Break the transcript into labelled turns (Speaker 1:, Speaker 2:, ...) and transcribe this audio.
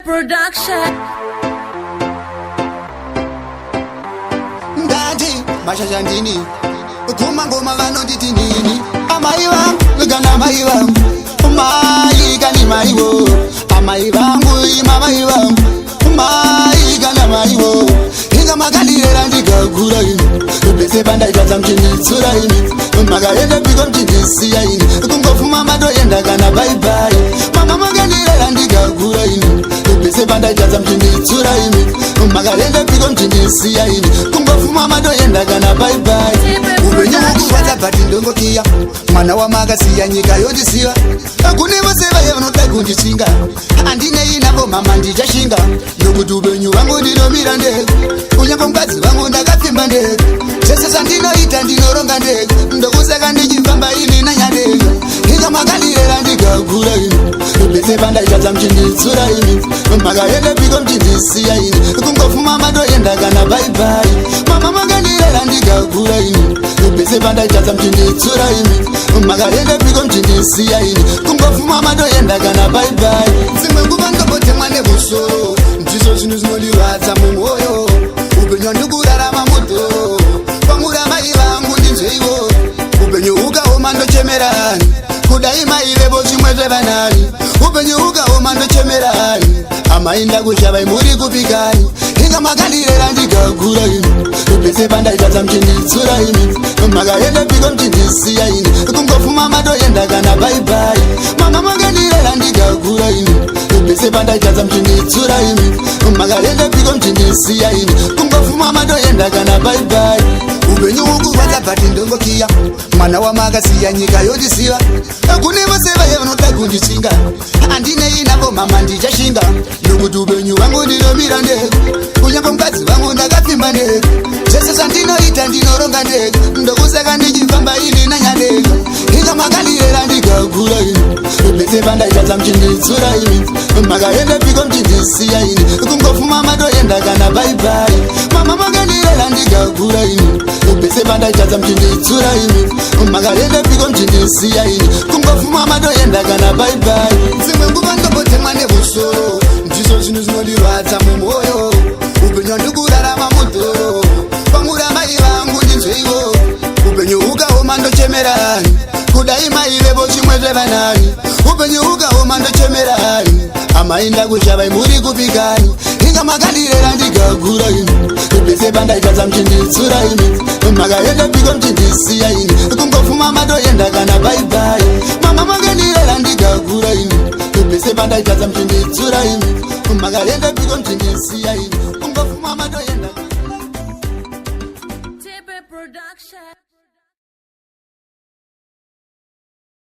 Speaker 1: Production.
Speaker 2: Ndati mashashandini kuma ngoma vanonditi nini amai vangu kana mai vangu mai kana maiwo amai vangu mamai vangu mai kana maiwo inga makalira ndikagura ini bese bandaita zamchinitsura ini makaenda piko mchindisiya ini kungofuma matoenda kana baibai mama makalira ndikagura ini bese bandaita zamchinitsura ini makaenda piko mchindisiya ini kungofuma matoenda kana baibai upenyu hukuvadza bhati ndongokiya mwana wamakasiya nyika yotisiva kune vose vaye vanoda kundichinga handinei navo mama ndichashinga nokuti upenyu vangu ndinomira ndege kunyange mukadzi vangu ndakapfimba ndege zvese zvandinoita ndinoronga ndege ndokusaka ndichifamba ini nanyadega inga makalirera ndikagura ini bese pandaita zamchinditsura ini makaende piko mchindisiya ini kungofuma matoenda kana baibai mama makandirera ndikagura ini bese pandaita zamchinditsura ini makaende piko mchindisiya ini kungofuma matoenda kana baibai dzimwe nguva ndombotemwa nevusoro ndizvo zvinhu zvinondirwadza mumwoyo upenyu ndikurarama mudhoro kwamura mai vangu ndinzveivo upenyu ukaoma ndochemerani kudai maivevo zvimwe zvevanani upenyu ukaoma ndochemerani amai ndakushavai muri kupikani inga makandirera ndikagura ini bese pandaita zamchinditsura ini makaenda piko mchindisiya ini kungofuma matoenda kana baibai mama makandirera ndikagura ini bese pandaita zamchinditsura ini makaenda piko mchindisiya ini kungofuma matoenda kana baibai upenyu hukuvadza bhati ndongokiya mwana wamakasiya nyika yotisiva kune vose vaye vanoda kundichinga handinei navo mama ndichashinga nokuti upenyu vangu ndinomira ndege kunyange mukadzi vangu ndakapfimba ndege zvese zvandinoita ndinoronga ndege ndokusaka ndichifamba ini nanyadega inga makalirera ndikagura ini bese pandaita zamchinditsura ini makaenda piko mchindisiya ini kungofuma matoenda kana baibai mama makandirera ndikagura ini bese pandaita zamchinditsura ini makaenda piko mchindisiya ini kungofuma matoenda kana baibai dzimwe nguva ndombotemwa nevusoro ndizvo zvinhu zvinondirwadza mumwoyo upenyu ndikurarama mudhoro kwamura mai vangu ndinzveivo upenyu ukaoma ndochemerani kudai maivevo zvimwe zvevanani upenyu ukaoma ndochemerani amai ndakushavai muri kupikani inga makandirera ndikagura ini bese pandaita zamchinditsura ini makaenda piko mchindisiya ini kungofuma matoenda kana baibai mama makandirera ndikagura ini bese pandaita zamchinditsura ini makaenda piko mchindisiya ini kungofuma matoenda
Speaker 1: Production.